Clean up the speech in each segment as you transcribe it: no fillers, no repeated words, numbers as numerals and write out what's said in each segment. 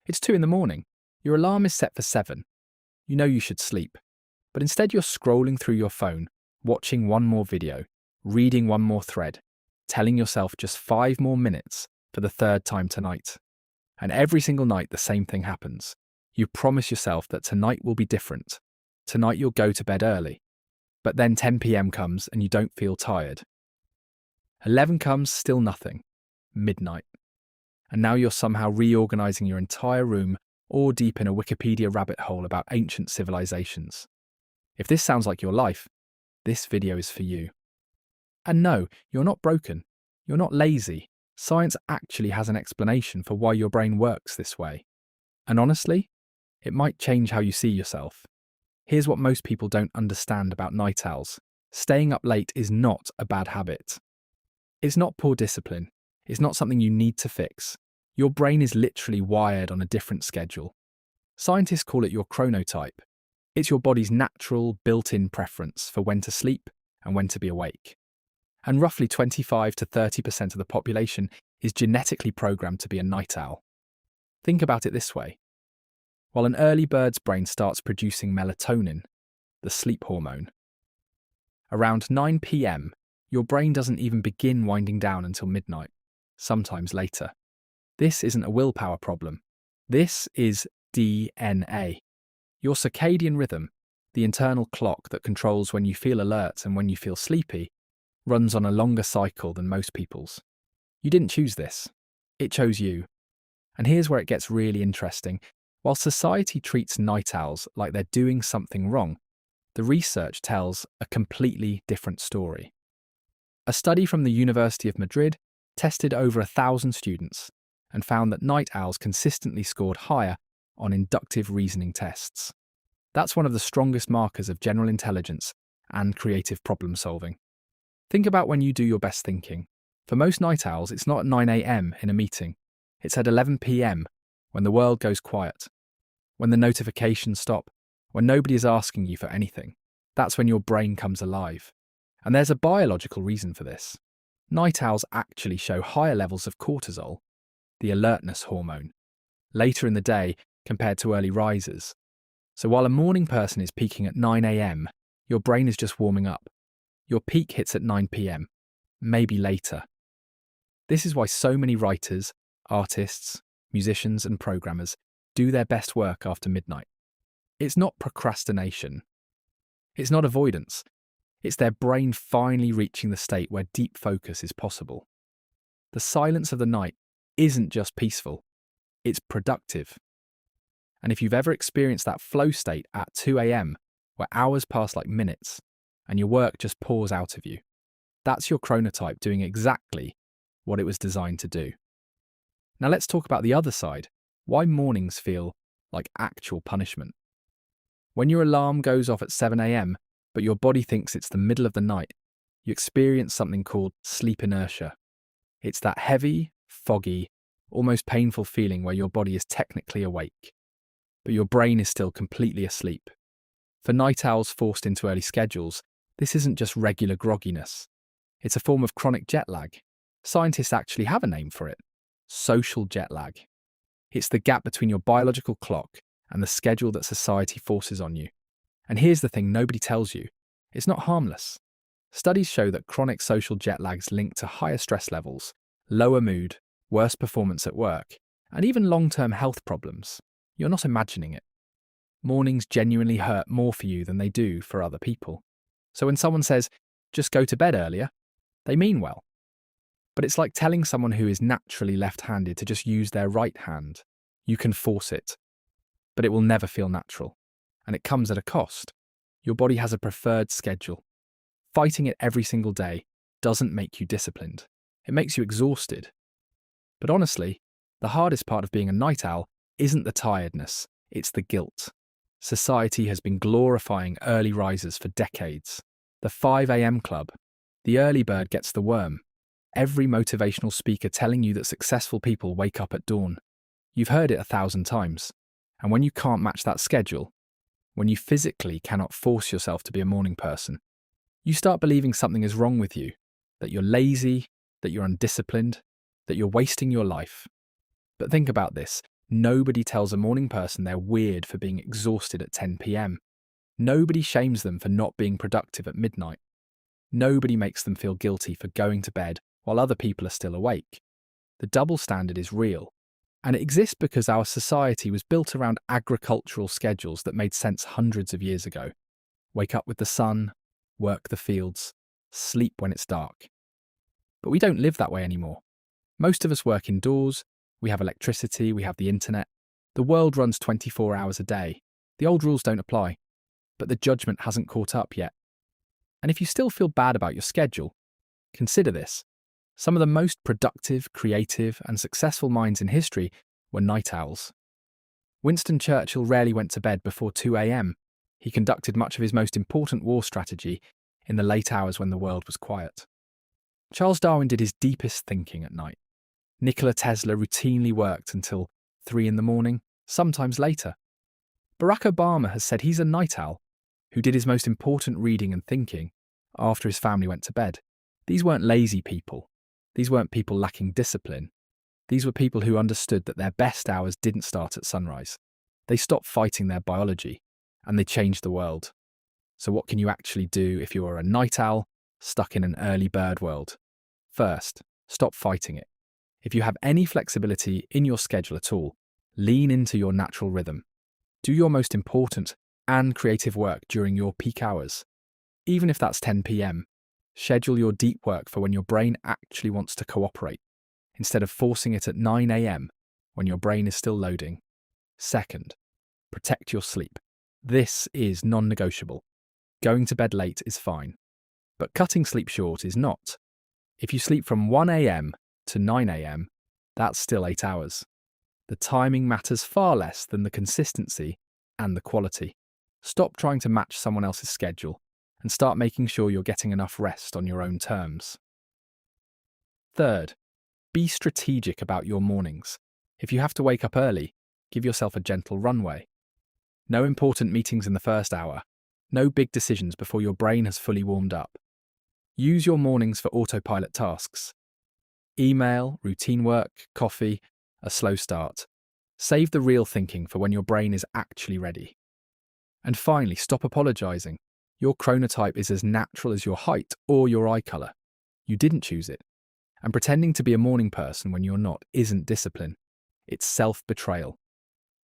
It's 2 in the morning. Your alarm is set for 7. You know you should sleep. But instead you're scrolling through your phone, watching one more video, reading one more thread, telling yourself just 5 more minutes for the third time tonight. And every single night the same thing happens. You promise yourself that tonight will be different. Tonight you'll go to bed early. But then 10 p.m. comes and you don't feel tired. 11 comes, still nothing. Midnight. And now you're somehow reorganizing your entire room, or deep in a Wikipedia rabbit hole about ancient civilizations. If this sounds like your life, this video is for you. And no, you're not broken. You're not lazy. Science actually has an explanation for why your brain works this way. And honestly, it might change how you see yourself. Here's what most people don't understand about night owls. Staying up late is not a bad habit. It's not poor discipline. It's not something you need to fix. Your brain is literally wired on a different schedule. Scientists call it your chronotype. It's your body's natural, built-in preference for when to sleep and when to be awake. And roughly 25 to 30% of the population is genetically programmed to be a night owl. Think about it this way. While an early bird's brain starts producing melatonin, the sleep hormone, around 9 p.m., your brain doesn't even begin winding down until midnight, sometimes later. This isn't a willpower problem. This is DNA. Your circadian rhythm, the internal clock that controls when you feel alert and when you feel sleepy, runs on a longer cycle than most people's. You didn't choose this. It chose you. And here's where it gets really interesting. While society treats night owls like they're doing something wrong, the research tells a completely different story. A study from the University of Madrid tested over 1,000 students and found that night owls consistently scored higher on inductive reasoning tests. That's one of the strongest markers of general intelligence and creative problem solving. Think about when you do your best thinking. For most night owls, it's not at 9 a.m. in a meeting. It's at 11 p.m. when the world goes quiet, when the notifications stop, when nobody is asking you for anything. That's when your brain comes alive. And there's a biological reason for this. Night owls actually show higher levels of cortisol, the alertness hormone, later in the day compared to early risers. So while a morning person is peaking at 9 a.m., your brain is just warming up. Your peak hits at 9 p.m., maybe later. This is why so many writers, artists, musicians and programmers do their best work after midnight. It's not procrastination. It's not avoidance. It's their brain finally reaching the state where deep focus is possible. The silence of the night isn't just peaceful, it's productive. And if you've ever experienced that flow state at 2 a.m., where hours pass like minutes, and your work just pours out of you, that's your chronotype doing exactly what it was designed to do. Now let's talk about the other side, why mornings feel like actual punishment. When your alarm goes off at 7 a.m., but your body thinks it's the middle of the night, you experience something called sleep inertia. It's that heavy, foggy, almost painful feeling where your body is technically awake, but your brain is still completely asleep. For night owls forced into early schedules, this isn't just regular grogginess. It's a form of chronic jet lag. Scientists actually have a name for it: social jet lag. It's the gap between your biological clock and the schedule that society forces on you. And here's the thing nobody tells you. It's not harmless. Studies show that chronic social jet lag's linked to higher stress levels, lower mood, worse performance at work, and even long-term health problems. You're not imagining it. Mornings genuinely hurt more for you than they do for other people. So when someone says, just go to bed earlier, they mean well. But it's like telling someone who is naturally left-handed to just use their right hand. You can force it, but it will never feel natural. And it comes at a cost. Your body has a preferred schedule. Fighting it every single day doesn't make you disciplined. It makes you exhausted. But honestly, the hardest part of being a night owl isn't the tiredness, it's the guilt. Society has been glorifying early risers for decades. The 5 a.m. club, the early bird gets the worm. Every motivational speaker telling you that successful people wake up at dawn. You've heard it 1,000 times. And when you can't match that schedule, when you physically cannot force yourself to be a morning person, you start believing something is wrong with you, that you're lazy, that you're undisciplined, that you're wasting your life. But think about this. Nobody tells a morning person they're weird for being exhausted at 10 p.m. Nobody shames them for not being productive at midnight. Nobody makes them feel guilty for going to bed while other people are still awake. The double standard is real, and it exists because our society was built around agricultural schedules that made sense hundreds of years ago. Wake up with the sun, work the fields, sleep when it's dark. But we don't live that way anymore. Most of us work indoors, we have electricity, we have the internet. The world runs 24 hours a day. The old rules don't apply, but the judgment hasn't caught up yet. And if you still feel bad about your schedule, consider this. Some of the most productive, creative, and successful minds in history were night owls. Winston Churchill rarely went to bed before 2 a.m. He conducted much of his most important war strategy in the late hours when the world was quiet. Charles Darwin did his deepest thinking at night. Nikola Tesla routinely worked until 3 in the morning, sometimes later. Barack Obama has said he's a night owl who did his most important reading and thinking after his family went to bed. These weren't lazy people. These weren't people lacking discipline. These were people who understood that their best hours didn't start at sunrise. They stopped fighting their biology, and they changed the world. So what can you actually do if you are a night owl stuck in an early bird world? First, stop fighting it. If you have any flexibility in your schedule at all, lean into your natural rhythm. Do your most important and creative work during your peak hours. Even if that's 10 p.m, schedule your deep work for when your brain actually wants to cooperate, instead of forcing it at 9 a.m. when your brain is still loading. Second, protect your sleep. This is non-negotiable. Going to bed late is fine, but cutting sleep short is not. If you sleep from 1 a.m. to 9 a.m, that's still 8 hours. The timing matters far less than the consistency and the quality. Stop trying to match someone else's schedule and start making sure you're getting enough rest on your own terms. Third, be strategic about your mornings. If you have to wake up early, give yourself a gentle runway. No important meetings in the first hour. No big decisions before your brain has fully warmed up. Use your mornings for autopilot tasks. Email, routine work, coffee, a slow start. Save the real thinking for when your brain is actually ready. And finally, stop apologizing. Your chronotype is as natural as your height or your eye color. You didn't choose it. And pretending to be a morning person when you're not isn't discipline. It's self-betrayal.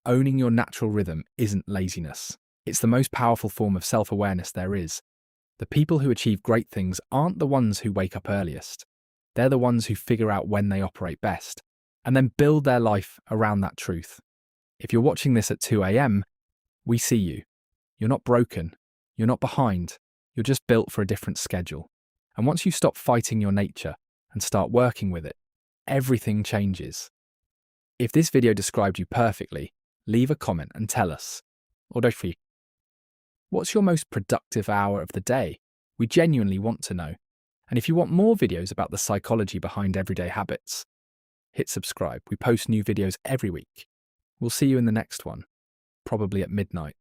Owning your natural rhythm isn't laziness. It's the most powerful form of self-awareness there is. The people who achieve great things aren't the ones who wake up earliest. They're the ones who figure out when they operate best, and then build their life around that truth. If you're watching this at 2 a.m, we see you. You're not broken. You're not behind. You're just built for a different schedule. And once you stop fighting your nature and start working with it, everything changes. If this video described you perfectly, leave a comment and tell us. What's your most productive hour of the day? We genuinely want to know. And if you want more videos about the psychology behind everyday habits, hit subscribe. We post new videos every week. We'll see you in the next one, probably at midnight.